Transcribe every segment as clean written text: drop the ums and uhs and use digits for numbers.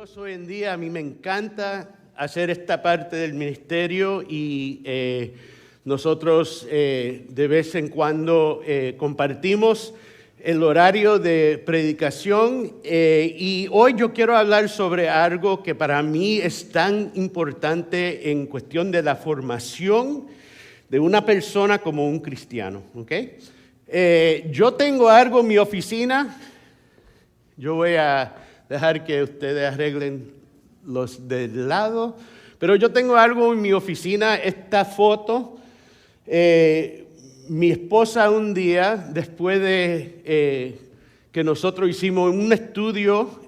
Dios hoy en día. A mí me encanta hacer esta parte del ministerio y nosotros de vez en cuando compartimos el horario de predicación y hoy yo quiero hablar sobre algo que para mí es tan importante en cuestión de la formación de una persona como un cristiano, ¿ok? Yo tengo algo en mi oficina. Yo voy a dejar que ustedes arreglen los del lado, pero yo tengo algo en mi oficina, esta foto. Mi esposa un día, después de que nosotros hicimos un estudio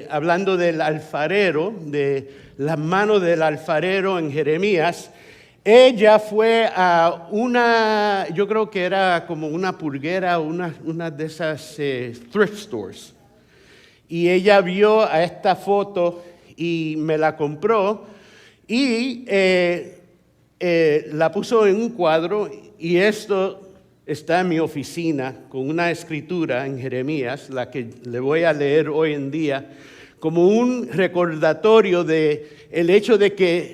hablando del alfarero, de las manos del alfarero en Jeremías, ella fue a una, yo creo que era como una pulguera, una de esas thrift stores. Y ella vio a esta foto y me la compró y la puso en un cuadro, y esto está en mi oficina con una escritura en Jeremías, la que le voy a leer hoy en día, como un recordatorio de el hecho de que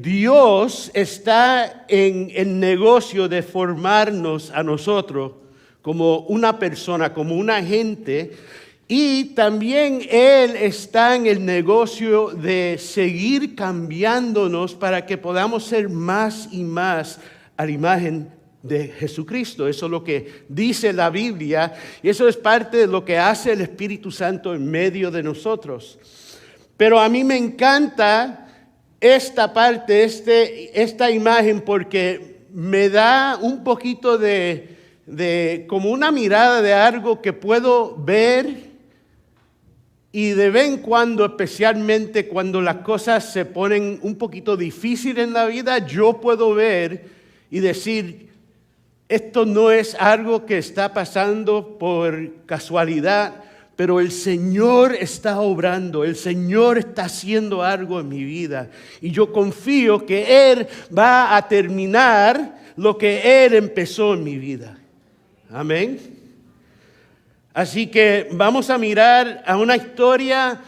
Dios está en el negocio de formarnos a nosotros como una persona, como una gente, y también Él está en el negocio de seguir cambiándonos para que podamos ser más y más a la imagen de Jesucristo. Eso es lo que dice la Biblia y eso es parte de lo que hace el Espíritu Santo en medio de nosotros. Pero a mí me encanta esta parte, esta imagen, porque me da un poquito de como una mirada de algo que puedo ver. Y de vez en cuando, especialmente cuando las cosas se ponen un poquito difíciles en la vida, yo puedo ver y decir, esto no es algo que está pasando por casualidad, pero el Señor está obrando, el Señor está haciendo algo en mi vida. Y yo confío que Él va a terminar lo que Él empezó en mi vida. Amén. Así que vamos a mirar a una historia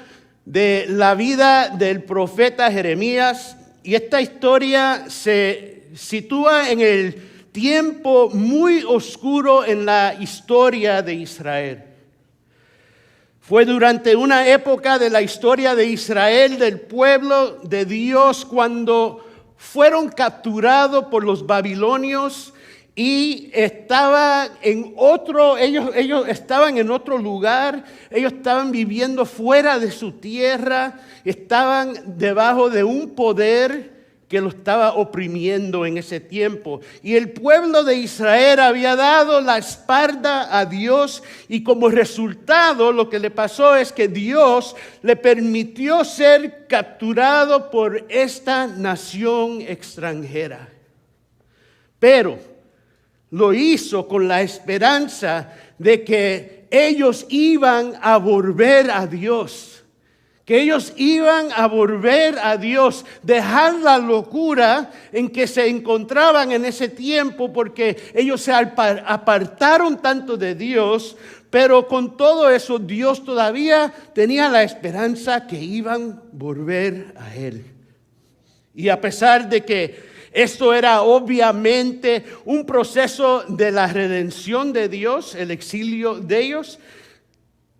de la vida del profeta Jeremías, y esta historia se sitúa en el tiempo muy oscuro en la historia de Israel. Fue durante una época de la historia de Israel, del pueblo de Dios, cuando fueron capturados por los babilonios. Y ellos estaban en otro lugar, ellos estaban viviendo fuera de su tierra, estaban debajo de un poder que lo estaba oprimiendo en ese tiempo. Y el pueblo de Israel había dado la espalda a Dios, y como resultado lo que le pasó es que Dios le permitió ser capturado por esta nación extranjera. Pero lo hizo con la esperanza de que ellos iban a volver a Dios. Que ellos iban a volver a Dios, dejar la locura en que se encontraban en ese tiempo, porque ellos se apartaron tanto de Dios, pero con todo eso Dios todavía tenía la esperanza que iban a volver a Él. Y a pesar de que esto era obviamente un proceso de la redención de Dios, el exilio de ellos,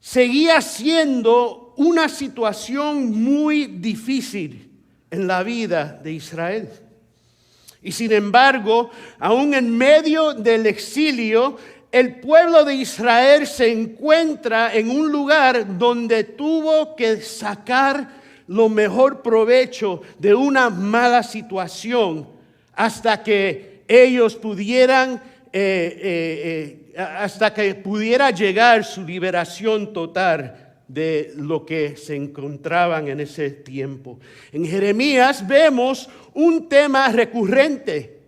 seguía siendo una situación muy difícil en la vida de Israel. Y sin embargo, aún en medio del exilio, el pueblo de Israel se encuentra en un lugar donde tuvo que sacar lo mejor provecho de una mala situación, hasta que ellos pudieran, hasta que pudiera llegar su liberación total de lo que se encontraban en ese tiempo. En Jeremías vemos un tema recurrente,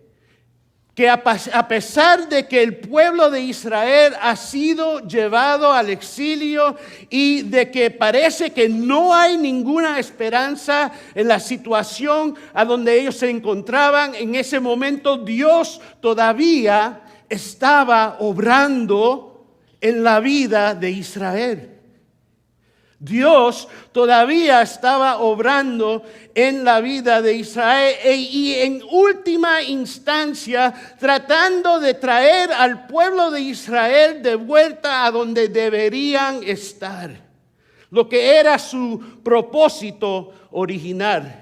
que a pesar de que el pueblo de Israel ha sido llevado al exilio y de que parece que no hay ninguna esperanza en la situación a donde ellos se encontraban, en ese momento Dios todavía estaba obrando en la vida de Israel. Dios todavía estaba obrando en la vida de Israel y en última instancia tratando de traer al pueblo de Israel de vuelta a donde deberían estar, lo que era su propósito original.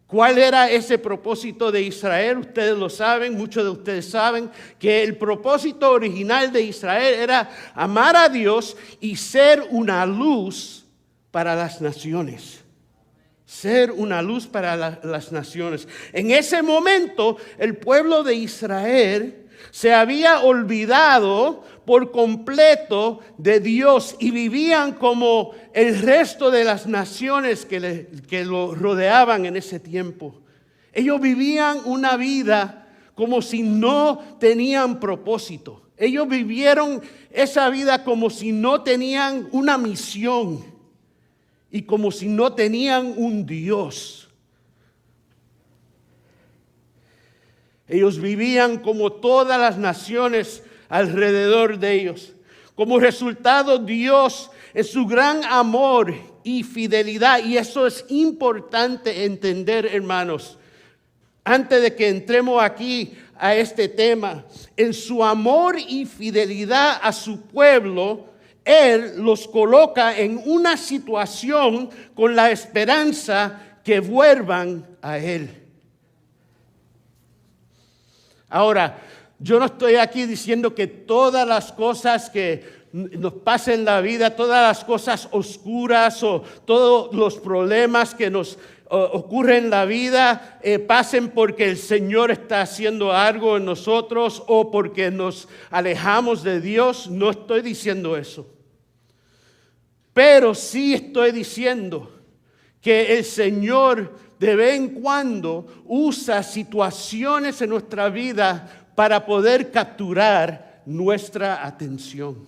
¿Cuál era ese propósito de Israel? Ustedes lo saben, muchos de ustedes saben que el propósito original de Israel era amar a Dios y ser una luz para las naciones. Ser una luz para las naciones. En ese momento, el pueblo de Israel se había olvidado por completo de Dios y vivían como el resto de las naciones que lo rodeaban en ese tiempo. Ellos vivían una vida como si no tenían propósito. Ellos vivieron esa vida como si no tenían una misión y como si no tenían un Dios. Ellos vivían como todas las naciones alrededor de ellos. Como resultado, Dios, en su gran amor y fidelidad, y eso es importante entender, hermanos, antes de que entremos aquí a este tema, en su amor y fidelidad a su pueblo, Él los coloca en una situación con la esperanza que vuelvan a Él. Ahora, yo no estoy aquí diciendo que todas las cosas que nos pasan en la vida, todas las cosas oscuras o todos los problemas que nos ocurren en la vida pasen porque el Señor está haciendo algo en nosotros o porque nos alejamos de Dios. No estoy diciendo eso. Pero sí estoy diciendo que el Señor de vez en cuando usa situaciones en nuestra vida para poder capturar nuestra atención.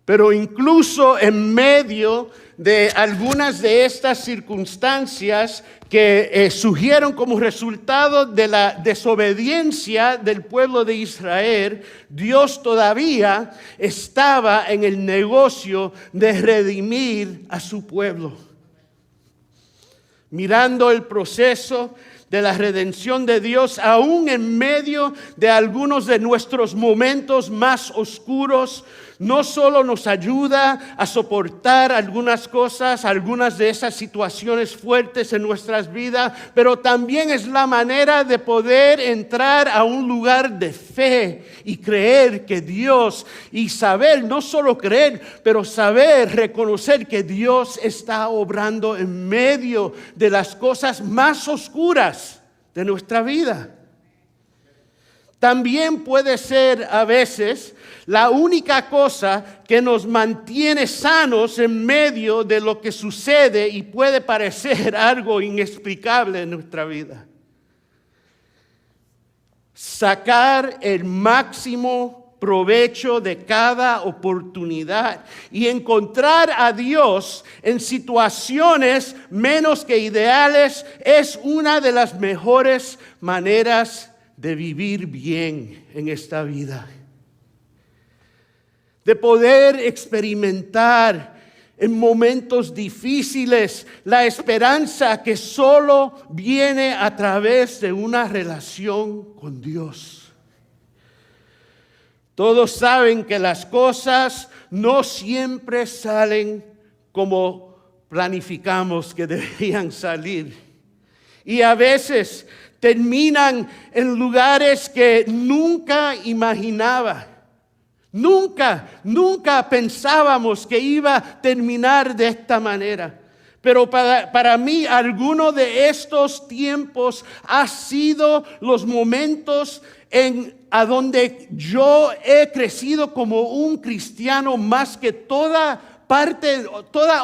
Pero incluso en medio de algunas de estas circunstancias que surgieron como resultado de la desobediencia del pueblo de Israel, Dios todavía estaba en el negocio de redimir a su pueblo. Mirando el proceso de la redención de Dios, aún en medio de algunos de nuestros momentos más oscuros, no solo nos ayuda a soportar algunas cosas, algunas de esas situaciones fuertes en nuestras vidas, pero también es la manera de poder entrar a un lugar de fe y creer que Dios, y saber, no solo creer, pero saber, reconocer que Dios está obrando en medio de las cosas más oscuras de nuestra vida. También puede ser a veces la única cosa que nos mantiene sanos en medio de lo que sucede y puede parecer algo inexplicable en nuestra vida. Sacar el máximo provecho de cada oportunidad y encontrar a Dios en situaciones menos que ideales es una de las mejores maneras de vivir bien en esta vida. De poder experimentar en momentos difíciles la esperanza que solo viene a través de una relación con Dios. Todos saben que las cosas no siempre salen como planificamos que deberían salir. Y a veces terminan en lugares que nunca imaginaba. Nunca pensábamos que iba a terminar de esta manera. Pero para mí, alguno de estos tiempos ha sido los momentos a donde yo he crecido como un cristiano más que todas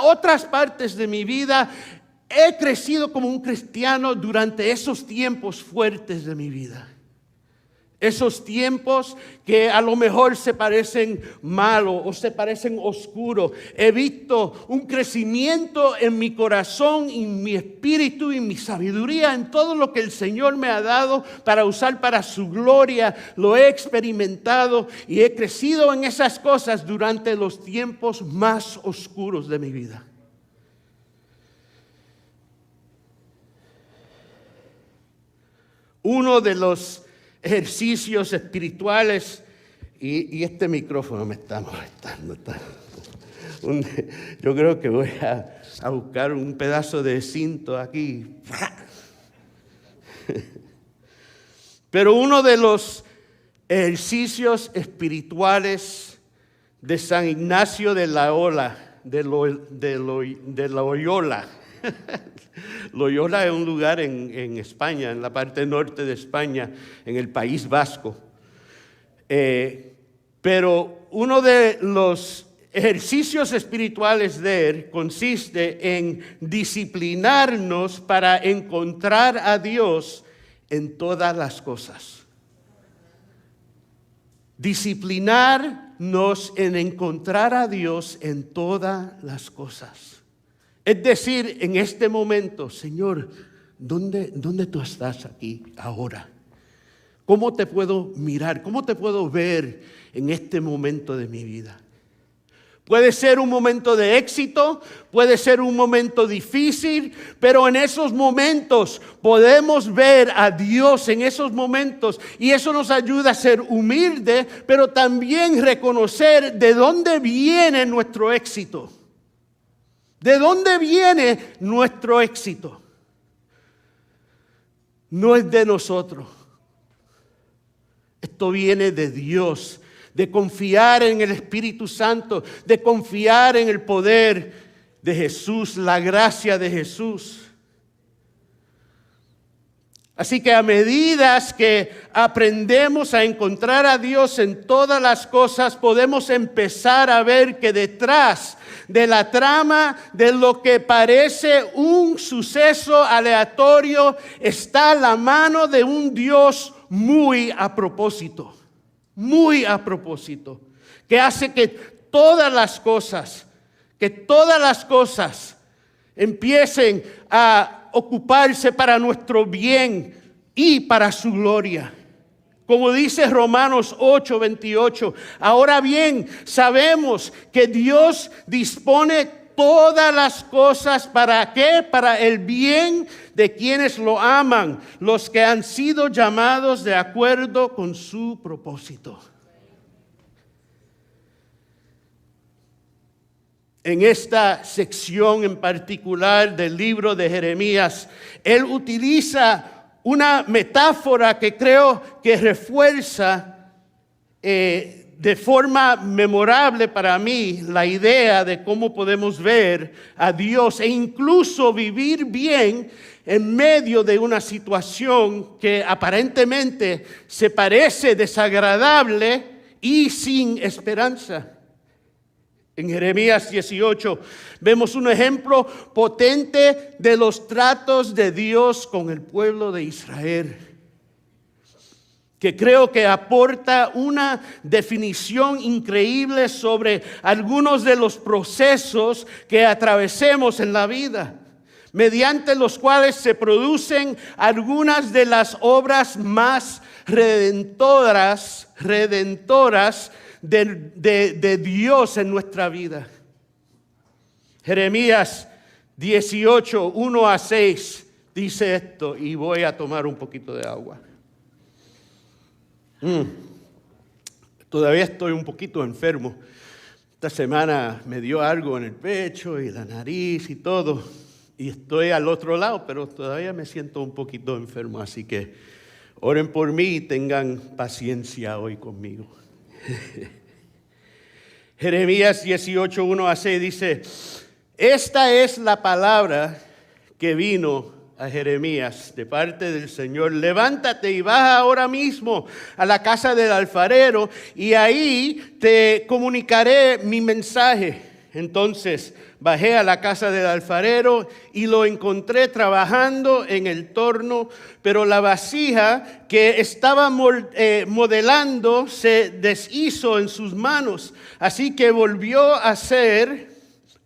otras partes de mi vida. He crecido como un cristiano durante esos tiempos fuertes de mi vida. Esos tiempos que a lo mejor se parecen malos o se parecen oscuros. He visto un crecimiento en mi corazón, en mi espíritu y mi sabiduría, en todo lo que el Señor me ha dado para usar para su gloria. Lo he experimentado y he crecido en esas cosas durante los tiempos más oscuros de mi vida. Uno de los ejercicios espirituales, y este micrófono me está molestando. Yo creo que voy a buscar un pedazo de cinto aquí. Pero uno de los ejercicios espirituales de San Ignacio de Loyola. Loyola es un lugar en España, en la parte norte de España, en el País Vasco. Pero uno de los ejercicios espirituales de él consiste en disciplinarnos para encontrar a Dios en todas las cosas. Disciplinarnos en encontrar a Dios en todas las cosas. Es decir, en este momento, Señor, ¿dónde tú estás aquí ahora? ¿Cómo te puedo mirar? ¿Cómo te puedo ver en este momento de mi vida? Puede ser un momento de éxito, puede ser un momento difícil, pero en esos momentos podemos ver a Dios en esos momentos y eso nos ayuda a ser humildes, pero también reconocer de dónde viene nuestro éxito. ¿De dónde viene nuestro éxito? No es de nosotros. Esto viene de Dios, de confiar en el Espíritu Santo, de confiar en el poder de Jesús, la gracia de Jesús. Así que a medida que aprendemos a encontrar a Dios en todas las cosas, podemos empezar a ver que detrás de la trama de lo que parece un suceso aleatorio está la mano de un Dios muy a propósito, que hace que todas las cosas empiecen a ocuparse para nuestro bien y para su gloria. Como dice Romanos 8:28, ahora bien, sabemos que Dios dispone todas las cosas, ¿para qué? Para el bien de quienes lo aman, los que han sido llamados de acuerdo con su propósito. En esta sección en particular del libro de Jeremías, él utiliza una metáfora que creo que refuerza de forma memorable para mí la idea de cómo podemos ver a Dios e incluso vivir bien en medio de una situación que aparentemente se parece desagradable y sin esperanza. En Jeremías 18 vemos un ejemplo potente de los tratos de Dios con el pueblo de Israel, que creo que aporta una definición increíble sobre algunos de los procesos que atravesemos en la vida, mediante los cuales se producen algunas de las obras más redentoras de Dios en nuestra vida. Jeremías 18, 1-6 dice esto, y voy a tomar un poquito de agua. Todavía estoy un poquito enfermo. Esta semana me dio algo en el pecho y la nariz y todo, y estoy al otro lado, pero todavía me siento un poquito enfermo, así que oren por mí y tengan paciencia hoy conmigo. Jeremías 18, 1-6 dice: esta es la palabra que vino a Jeremías de parte del Señor. Levántate y baja ahora mismo a la casa del alfarero y ahí te comunicaré mi mensaje. Entonces bajé a la casa del alfarero y lo encontré trabajando en el torno, pero la vasija que estaba modelando se deshizo en sus manos. Así que volvió a hacer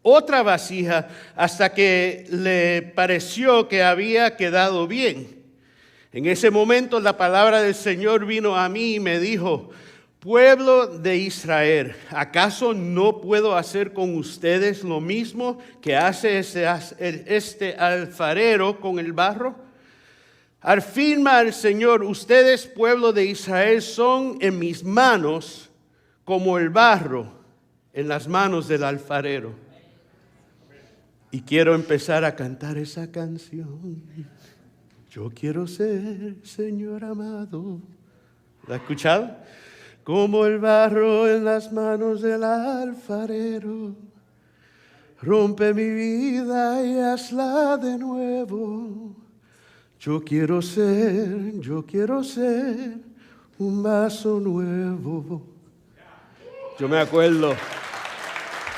otra vasija hasta que le pareció que había quedado bien. En ese momento la palabra del Señor vino a mí y me dijo: pueblo de Israel, ¿acaso no puedo hacer con ustedes lo mismo que hace este alfarero con el barro? Afirma el Señor: ustedes, pueblo de Israel, son en mis manos como el barro en las manos del alfarero. Y quiero empezar a cantar esa canción. Yo quiero ser, Señor amado. ¿La has escuchado? Como el barro en las manos del alfarero, rompe mi vida y hazla de nuevo. Yo quiero ser un vaso nuevo. Yo me acuerdo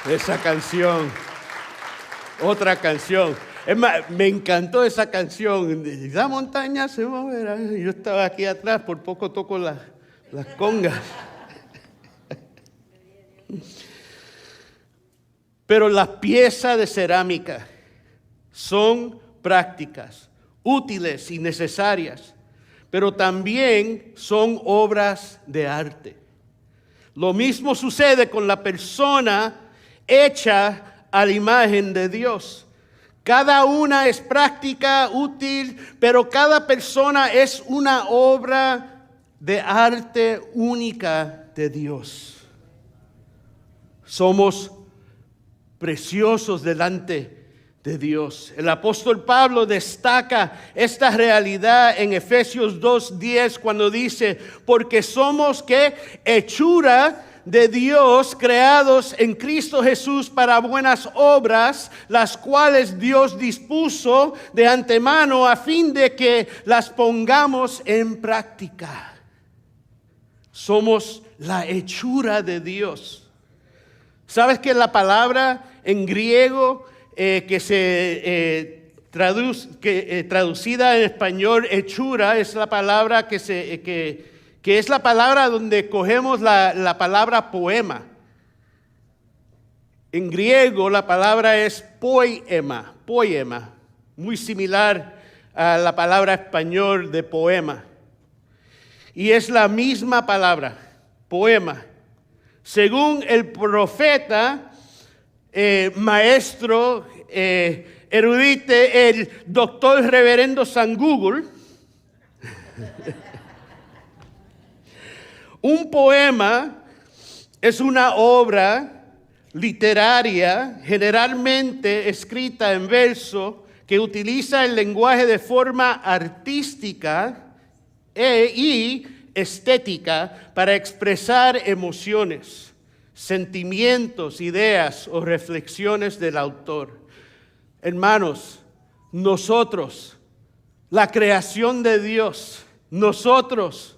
de esa canción, otra canción. Es más, me encantó esa canción. La montaña se moverá. Yo estaba aquí atrás, por poco toco las congas. Pero las piezas de cerámica son prácticas, útiles y necesarias, pero también son obras de arte. Lo mismo sucede con la persona hecha a la imagen de Dios. Cada una es práctica, útil, pero cada persona es una obra de arte única de Dios. Somos preciosos delante de Dios. El apóstol Pablo destaca esta realidad en Efesios 2:10 cuando dice: porque somos ¿qué? Hechura de Dios, creados en Cristo Jesús para buenas obras, las cuales Dios dispuso de antemano a fin de que las pongamos en práctica. Somos la hechura de Dios. ¿Sabes que la palabra en griego que se traducida en español, hechura, es la palabra que es la palabra donde cogemos la palabra poema? En griego la palabra es poema, muy similar a la palabra español de poema. Y es la misma palabra, poema. Según el profeta, maestro, erudite, el doctor reverendo San Google, un poema es una obra literaria generalmente escrita en verso que utiliza el lenguaje de forma artística y estética para expresar emociones, sentimientos, ideas o reflexiones del autor. Hermanos, nosotros, la creación de Dios, nosotros,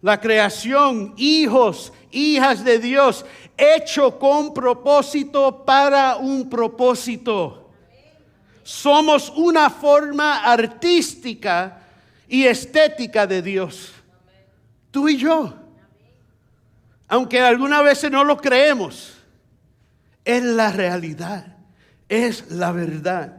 la creación, hijos, hijas de Dios, hecho con propósito para un propósito. Somos una forma artística y estética de Dios. Tú y yo. Aunque algunas veces no lo creemos, es la realidad, es la verdad.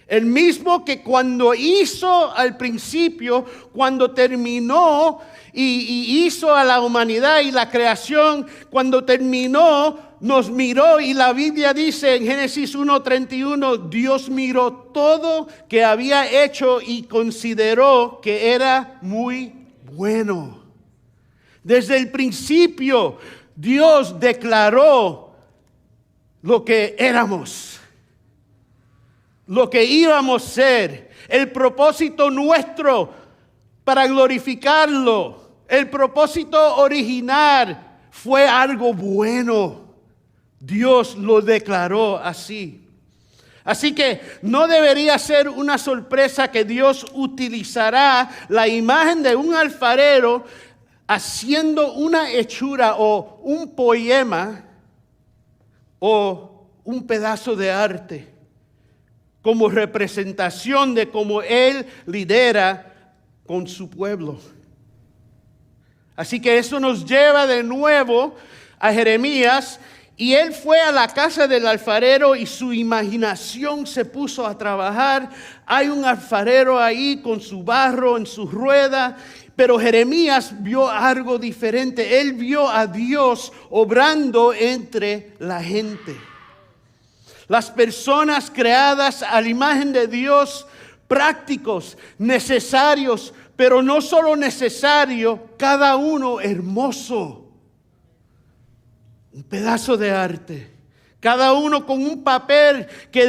El mismo que cuando hizo al principio, cuando terminó y hizo a la humanidad y la creación, cuando terminó, nos miró y la Biblia dice en Génesis 1:31, Dios miró todo que había hecho y consideró que era muy bueno. Desde el principio, Dios declaró lo que éramos, lo que íbamos a ser, el propósito nuestro para glorificarlo, el propósito original fue algo bueno. Dios lo declaró así. Así que no debería ser una sorpresa que Dios utilizará la imagen de un alfarero haciendo una hechura o un poema o un pedazo de arte como representación de cómo Él lidera con su pueblo. Así que eso nos lleva de nuevo a Jeremías, y él fue a la casa del alfarero y su imaginación se puso a trabajar. Hay un alfarero ahí con su barro en su rueda, pero Jeremías vio algo diferente. Él vio a Dios obrando entre la gente. Las personas creadas a la imagen de Dios, prácticos, necesarios, pero no solo necesario, cada uno hermoso. Un pedazo de arte. Cada uno con un papel que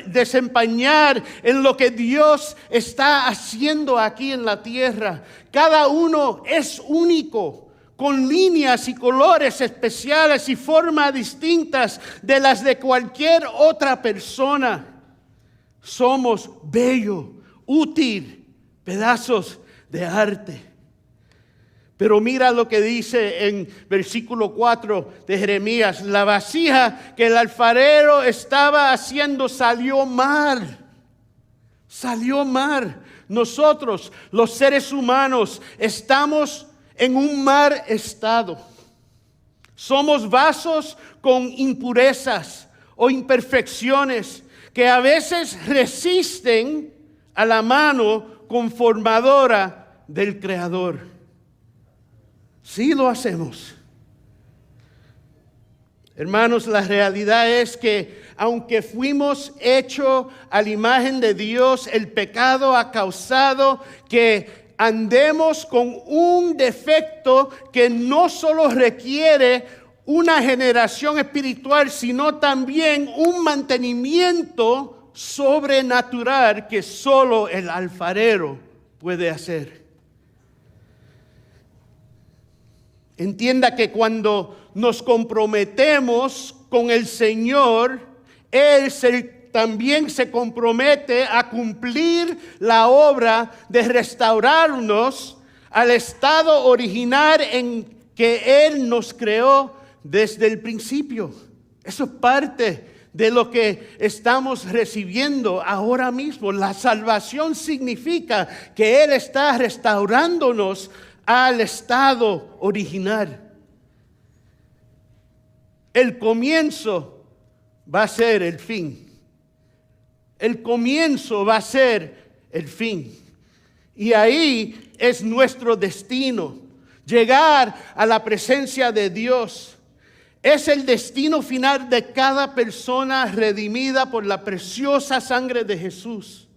desempeñar en lo que Dios está haciendo aquí en la tierra. Cada uno es único, con líneas y colores especiales y formas distintas de las de cualquier otra persona. Somos bello, útil, pedazos de arte. Pero mira lo que dice en versículo 4 de Jeremías. La vasija que el alfarero estaba haciendo salió mal. Salió mal. Nosotros, los seres humanos, estamos en un mal estado. Somos vasos con impurezas o imperfecciones que a veces resisten a la mano conformadora del Creador. Sí lo hacemos. Hermanos, la realidad es que aunque fuimos hechos a la imagen de Dios, el pecado ha causado que andemos con un defecto que no solo requiere una generación espiritual, sino también un mantenimiento sobrenatural que solo el alfarero puede hacer. Entienda que cuando nos comprometemos con el Señor, Él también se compromete a cumplir la obra de restaurarnos al estado original en que Él nos creó desde el principio. Eso es parte de lo que estamos recibiendo ahora mismo. La salvación significa que Él está restaurándonos al estado original. El comienzo va a ser el fin. El comienzo va a ser el fin. Y ahí es nuestro destino. Llegar a la presencia de Dios. Es el destino final de cada persona redimida por la preciosa sangre de Jesús.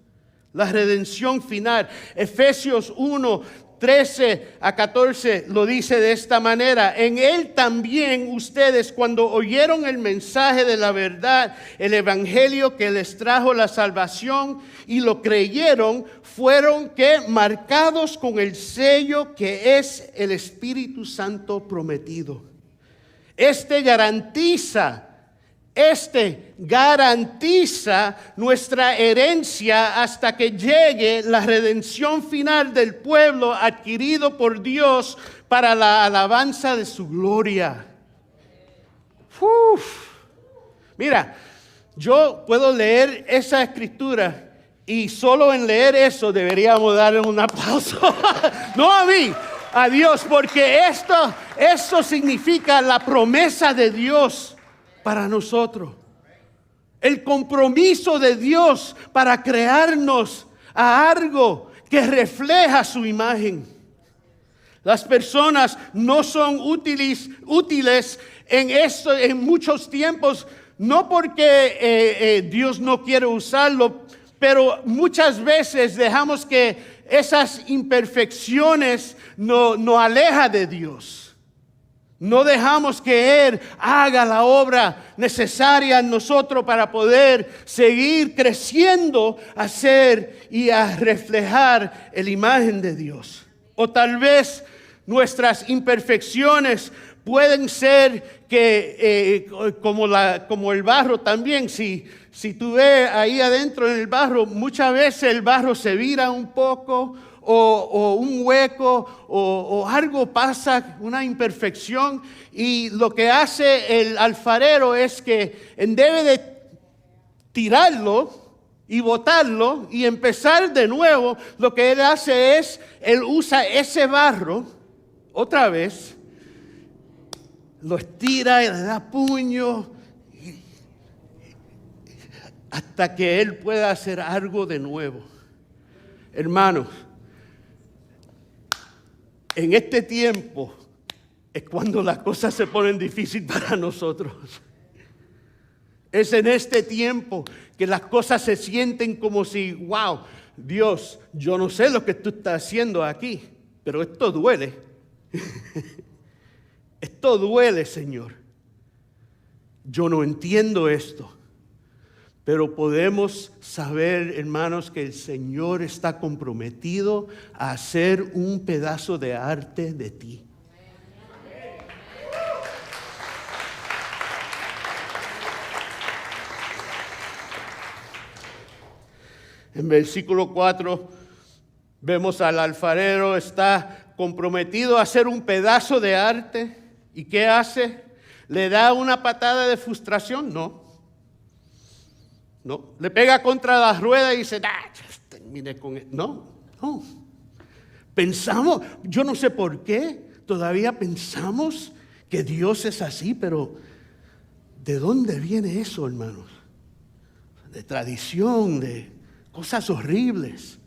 La redención final. Efesios 1:13-14 lo dice de esta manera: en Él también ustedes, cuando oyeron el mensaje de la verdad, el evangelio que les trajo la salvación, y lo creyeron, fueron que marcados con el sello que es el Espíritu Santo prometido. Este garantiza nuestra herencia hasta que llegue la redención final del pueblo adquirido por Dios para la alabanza de su gloria. Mira, yo puedo leer esa escritura y solo en leer eso deberíamos darle un aplauso. No a mí, a Dios, porque esto significa la promesa de Dios para nosotros. El compromiso de Dios para crearnos a algo que refleja su imagen. Las personas no son útiles en muchos tiempos, no porque Dios no quiere usarlo, pero muchas veces dejamos que esas imperfecciones nos aleja de Dios. No dejamos que Él haga la obra necesaria en nosotros para poder seguir creciendo a ser y a reflejar la imagen de Dios. O tal vez nuestras imperfecciones pueden ser que como el barro también. Si tú ves ahí adentro en el barro, muchas veces el barro se vira un poco o un hueco o algo pasa, una imperfección, y lo que hace el alfarero es que en vez de tirarlo y botarlo y empezar de nuevo, lo que él hace es, él usa ese barro otra vez, lo estira y le da puño hasta que él pueda hacer algo de nuevo. Hermanos, en este tiempo es cuando las cosas se ponen difíciles para nosotros. Es en este tiempo que las cosas se sienten como si, wow, Dios, yo no sé lo que tú estás haciendo aquí, pero esto duele. Esto duele, Señor. Yo no entiendo esto, pero podemos saber, hermanos, que el Señor está comprometido a hacer un pedazo de arte de ti. En versículo 4 vemos al alfarero, está comprometido a hacer un pedazo de arte. ¿Y qué hace? ¿Le da una patada de frustración? No. ¿Le pega contra la rueda y dice, termine con esto? No. Pensamos, yo no sé por qué, todavía pensamos que Dios es así, pero ¿de dónde viene eso, hermanos? De tradición, de cosas horribles.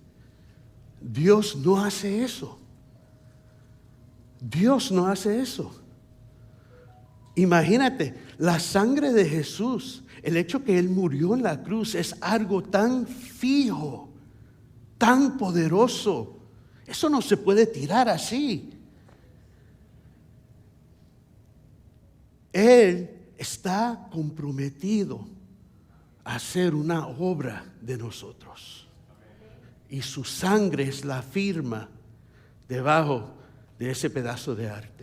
Dios no hace eso. Dios no hace eso. Imagínate, la sangre de Jesús, el hecho que Él murió en la cruz es algo tan fijo, tan poderoso. Eso no se puede tirar así. Él está comprometido a hacer una obra de nosotros. Y su sangre es la firma debajo de ese pedazo de arte.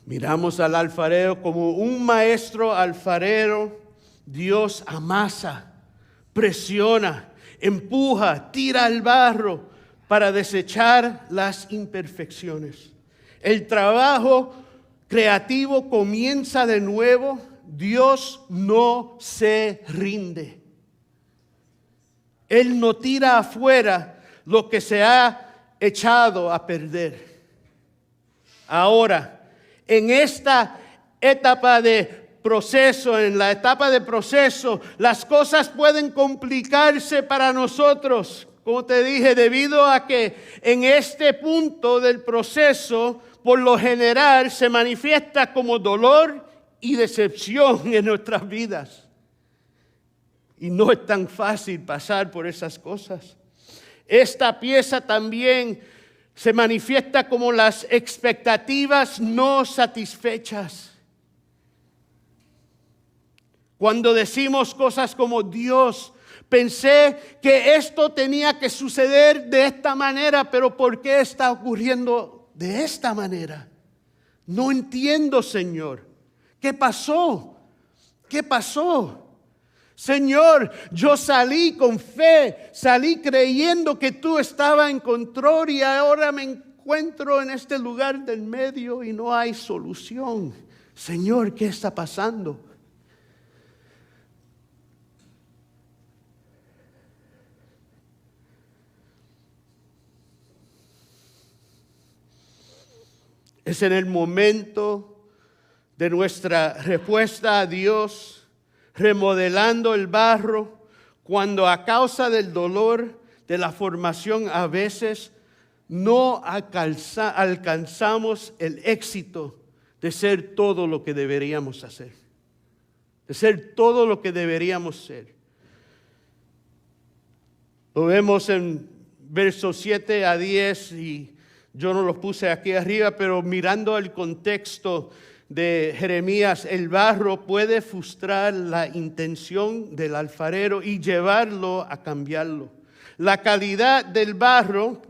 Miramos al alfarero como un maestro alfarero. Dios amasa, presiona, empuja, tira el barro para desechar las imperfecciones. El trabajo creativo comienza de nuevo. Dios no se rinde. Él no tira afuera lo que se ha echado a perder. Ahora, en esta etapa de proceso, las cosas pueden complicarse para nosotros. Como te dije, debido a que en este punto del proceso, por lo general, se manifiesta como dolor y decepción en nuestras vidas. Y no es tan fácil pasar por esas cosas. Esta pieza también se manifiesta como las expectativas no satisfechas. Cuando decimos cosas como, Dios, pensé que esto tenía que suceder de esta manera, pero ¿por qué está ocurriendo de esta manera? No entiendo, Señor. ¿Qué pasó? ¿Qué pasó? Señor, yo salí con fe, salí creyendo que tú estabas en control y ahora me encuentro en este lugar del medio y no hay solución. Señor, ¿qué está pasando? Es en el momento de nuestra respuesta a Dios, remodelando el barro, cuando a causa del dolor de la formación a veces no alcanzamos el éxito de ser todo lo que deberíamos hacer, de ser todo lo que deberíamos ser. Lo vemos en versos 7 a 10 y yo no los puse aquí arriba, pero mirando el contexto de Jeremías, el barro puede frustrar la intención del alfarero y llevarlo a cambiarlo. La calidad del barro,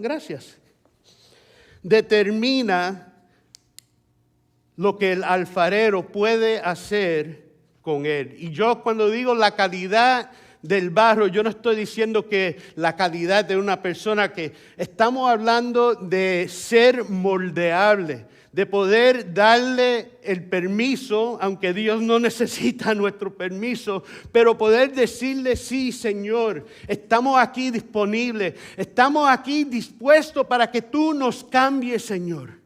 determina lo que el alfarero puede hacer con él. Y yo cuando digo la calidad del barro, yo no estoy diciendo que la calidad de una persona, que estamos hablando de ser moldeable, de poder darle el permiso, aunque Dios no necesita nuestro permiso, pero poder decirle: sí, Señor, estamos aquí disponibles, estamos aquí dispuestos para que tú nos cambies, Señor.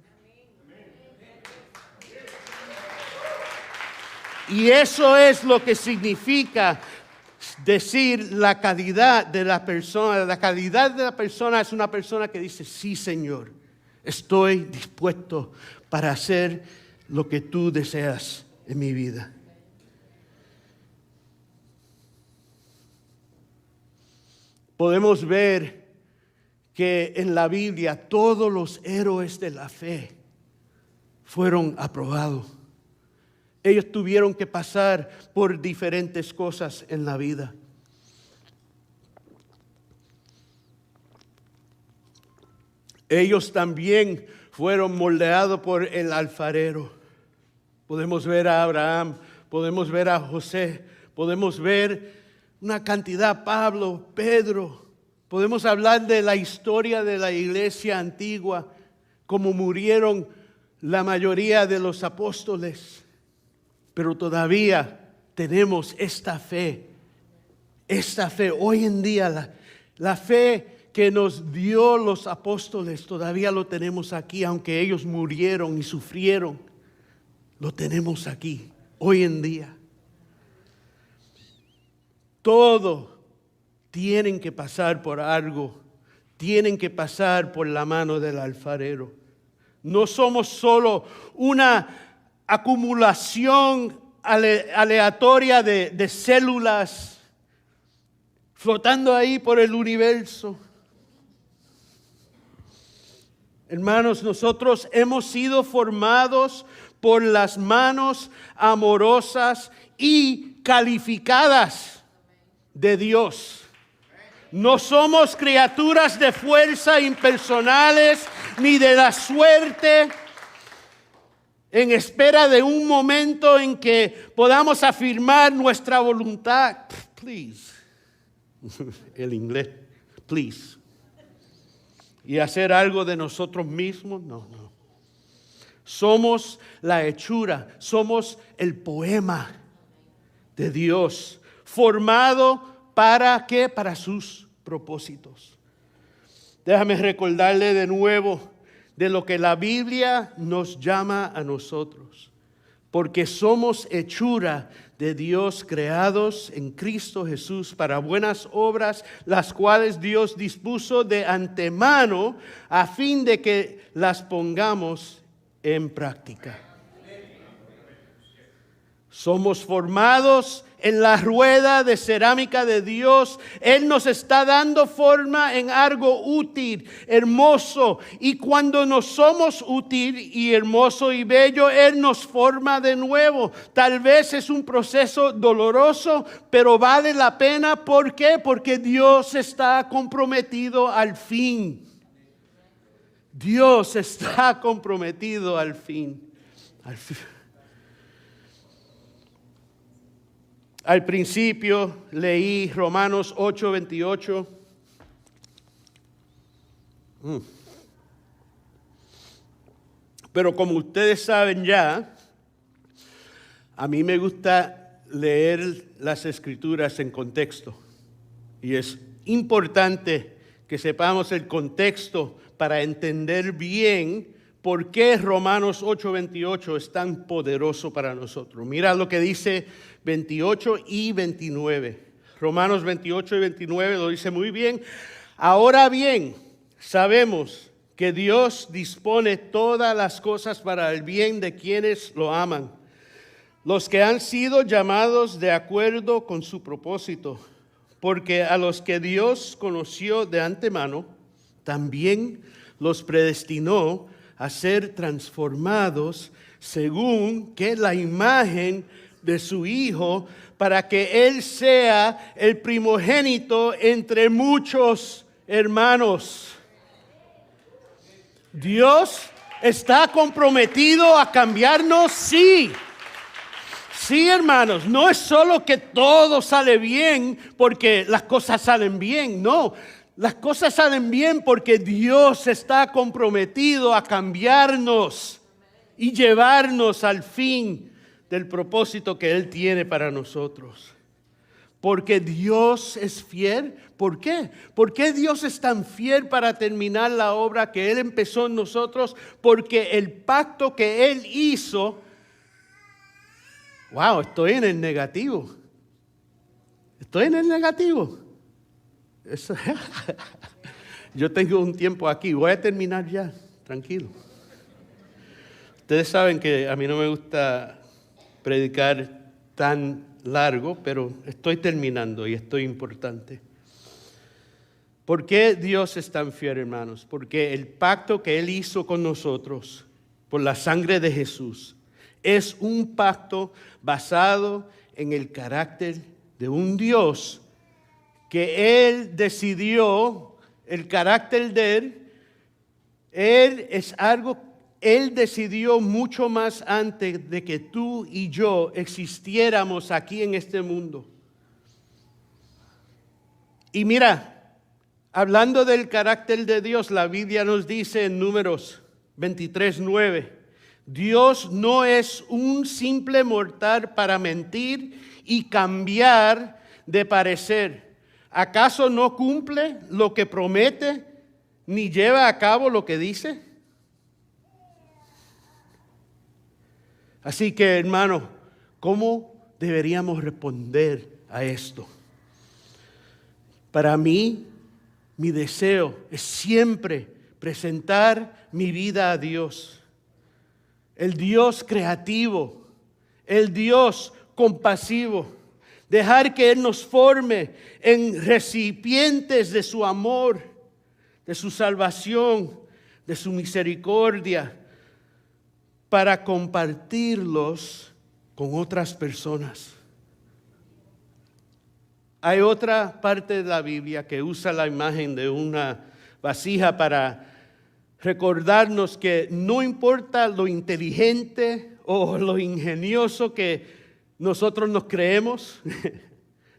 Y eso es lo que significa decir la calidad de la persona. La calidad de la persona es una persona que dice: sí, Señor, estoy dispuesto para hacer lo que tú deseas en mi vida. Podemos ver que en la Biblia todos los héroes de la fe fueron aprobados. Ellos tuvieron que pasar por diferentes cosas en la vida. Ellos también fueron moldeados por el alfarero. Podemos ver a Abraham, podemos ver a José, podemos ver una cantidad, Pablo, Pedro. Podemos hablar de la historia de la iglesia antigua, cómo murieron la mayoría de los apóstoles. Pero todavía tenemos esta fe hoy en día, la fe que nos dio los apóstoles, todavía lo tenemos aquí, aunque ellos murieron y sufrieron, lo tenemos aquí, hoy en día. Todo tienen que pasar por algo, tienen que pasar por la mano del alfarero. No somos solo una acumulación aleatoria de células flotando ahí por el universo. Hermanos, nosotros hemos sido formados por las manos amorosas y calificadas de Dios. No somos criaturas de fuerza impersonales ni de la suerte, en espera de un momento en que podamos afirmar nuestra voluntad. Please. El inglés. Please. Y hacer algo de nosotros mismos. No. Somos la hechura. Somos el poema de Dios. Formado ¿para qué? Para sus propósitos. Déjame recordarle de nuevo de lo que la Biblia nos llama a nosotros. Porque somos hechura de Dios, creados en Cristo Jesús para buenas obras, las cuales Dios dispuso de antemano a fin de que las pongamos en práctica. Somos formados en la rueda de cerámica de Dios. Él nos está dando forma en algo útil, hermoso. Y cuando nos somos útil y hermoso y bello, Él nos forma de nuevo. Tal vez es un proceso doloroso, pero vale la pena. ¿Por qué? Porque Dios está comprometido al fin. Dios está comprometido al fin. Al principio leí Romanos 8:28. Pero como ustedes saben ya, a mí me gusta leer las Escrituras en contexto. Y es importante que sepamos el contexto para entender bien por qué Romanos 8:28 es tan poderoso para nosotros. Mira lo que dice 28 y 29. Romanos 28 y 29 lo dice muy bien. Ahora bien, sabemos que Dios dispone todas las cosas para el bien de quienes lo aman, los que han sido llamados de acuerdo con su propósito. Porque a los que Dios conoció de antemano, también los predestinó a ser transformados según que la imagen de su Hijo, para que Él sea el primogénito entre muchos hermanos. Dios está comprometido a cambiarnos, sí. Sí, hermanos, no es solo que todo sale bien porque las cosas salen bien, no. Las cosas salen bien porque Dios está comprometido a cambiarnos y llevarnos al fin del propósito que Él tiene para nosotros. Porque Dios es fiel. ¿Por qué? ¿Por qué Dios es tan fiel para terminar la obra que Él empezó en nosotros? Porque el pacto que Él hizo... Wow, estoy en el negativo. Estoy en el negativo. Eso, yo tengo un tiempo aquí. Voy a terminar ya. Tranquilo. Ustedes saben que a mí no me gusta predicar tan largo, pero estoy terminando y esto es importante. ¿Por qué Dios es tan fiel, hermanos? Porque el pacto que Él hizo con nosotros por la sangre de Jesús es un pacto basado en el carácter de un Dios que Él decidió, el carácter de Él decidió mucho más antes de que tú y yo existiéramos aquí en este mundo. Y mira, hablando del carácter de Dios, la Biblia nos dice en Números 23:9, Dios no es un simple mortal para mentir y cambiar de parecer. ¿Acaso no cumple lo que promete ni lleva a cabo lo que dice? Así que, hermano, ¿cómo deberíamos responder a esto? Para mí, mi deseo es siempre presentar mi vida a Dios. El Dios creativo, el Dios compasivo. Dejar que Él nos forme en recipientes de su amor, de su salvación, de su misericordia, para compartirlos con otras personas. Hay otra parte de la Biblia que usa la imagen de una vasija para recordarnos que no importa lo inteligente o lo ingenioso que nosotros nos creemos,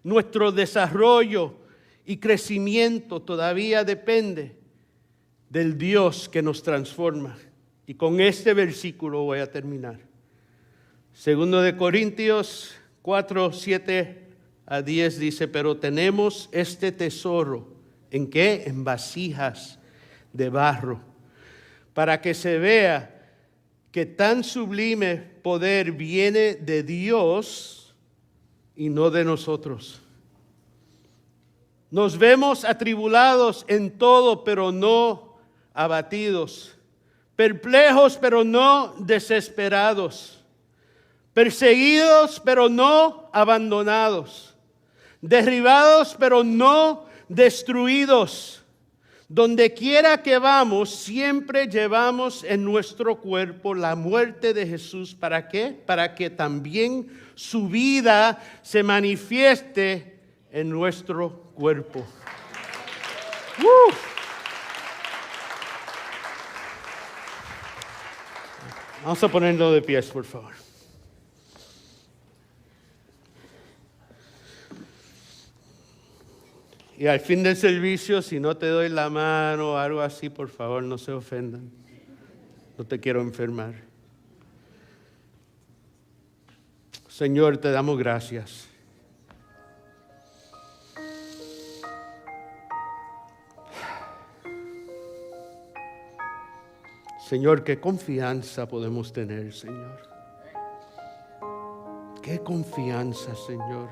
nuestro desarrollo y crecimiento todavía depende del Dios que nos transforma. Y con este versículo voy a terminar. 2 Corintios 4:7-10 dice, pero tenemos este tesoro, ¿en qué? En vasijas de barro, para que se vea que tan sublime poder viene de Dios y no de nosotros. Nos vemos atribulados en todo, pero no abatidos. Perplejos, pero no desesperados. Perseguidos, pero no abandonados. Derribados, pero no destruidos. Donde quiera que vamos, siempre llevamos en nuestro cuerpo la muerte de Jesús. ¿Para qué? Para que también su vida se manifieste en nuestro cuerpo. Vamos a ponerlo de pies, por favor. Y al fin del servicio, si no te doy la mano o algo así, por favor, no se ofendan. No te quiero enfermar. Señor, te damos gracias. Señor, qué confianza podemos tener, Señor. Qué confianza, Señor,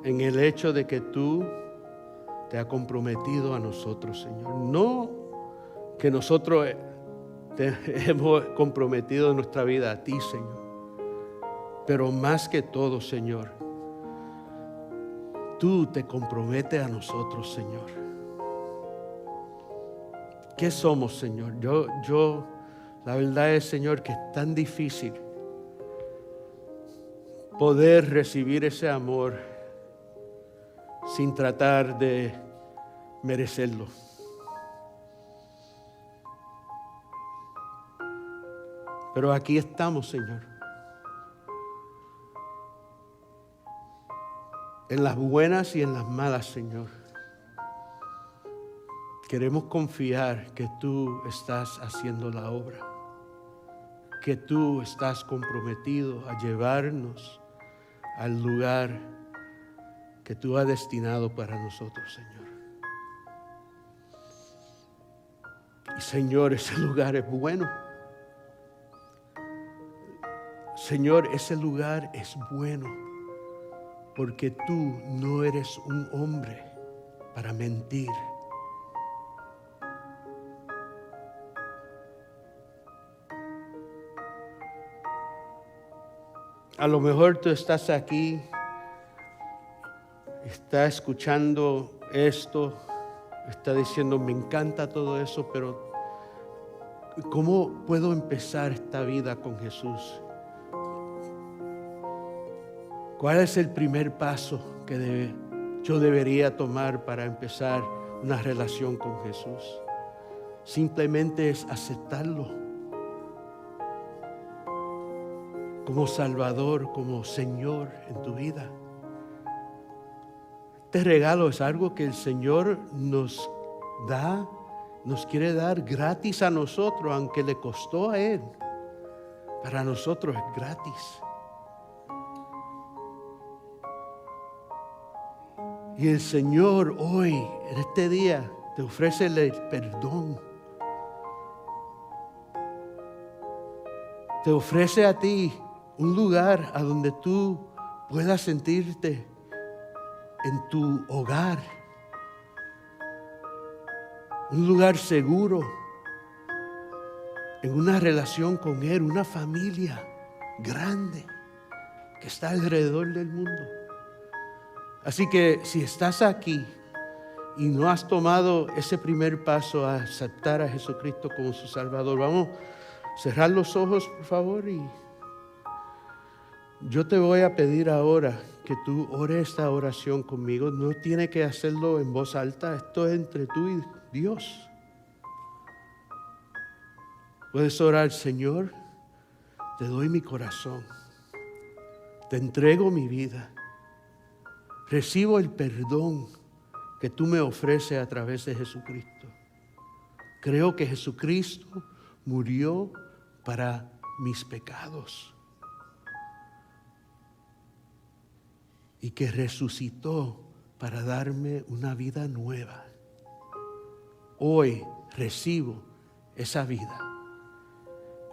en el hecho de que tú te has comprometido a nosotros, Señor. No que nosotros te hemos comprometido nuestra vida a ti, Señor. Pero más que todo, Señor, tú te comprometes a nosotros, Señor. ¿Qué somos, Señor? La verdad es, Señor, que es tan difícil poder recibir ese amor sin tratar de merecerlo. Pero aquí estamos, Señor. en las buenas y en las malas, Señor. Queremos confiar que tú estás haciendo la obra, que tú estás comprometido a llevarnos al lugar que tú has destinado para nosotros, Señor. Y Señor, ese lugar es bueno. Señor, ese lugar es bueno porque tú no eres un hombre para mentir. A lo mejor tú estás aquí, estás escuchando esto, está diciendo, me encanta todo eso, pero ¿cómo puedo empezar esta vida con Jesús? ¿Cuál es el primer paso que yo debería tomar para empezar una relación con Jesús? Simplemente es aceptarlo como Salvador, como Señor en tu vida. Este regalo es algo que el Señor nos da, nos quiere dar gratis a nosotros, aunque le costó a Él. Para nosotros es gratis. Y el Señor hoy, en este día, te ofrece el perdón. Te ofrece a ti un lugar a donde tú puedas sentirte en tu hogar. Un lugar seguro. En una relación con Él, una familia grande que está alrededor del mundo. Así que si estás aquí y no has tomado ese primer paso a aceptar a Jesucristo como su Salvador, vamos a cerrar los ojos, por favor, y yo te voy a pedir ahora que tú ores esta oración conmigo. No tienes que hacerlo en voz alta, esto es entre tú y Dios. Puedes orar, Señor, te doy mi corazón, te entrego mi vida, recibo el perdón que tú me ofreces a través de Jesucristo. Creo que Jesucristo murió para mis pecados y que resucitó para darme una vida nueva. Hoy recibo esa vida.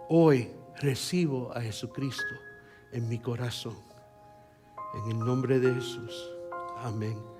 Hoy recibo a Jesucristo en mi corazón. En el nombre de Jesús. Amén.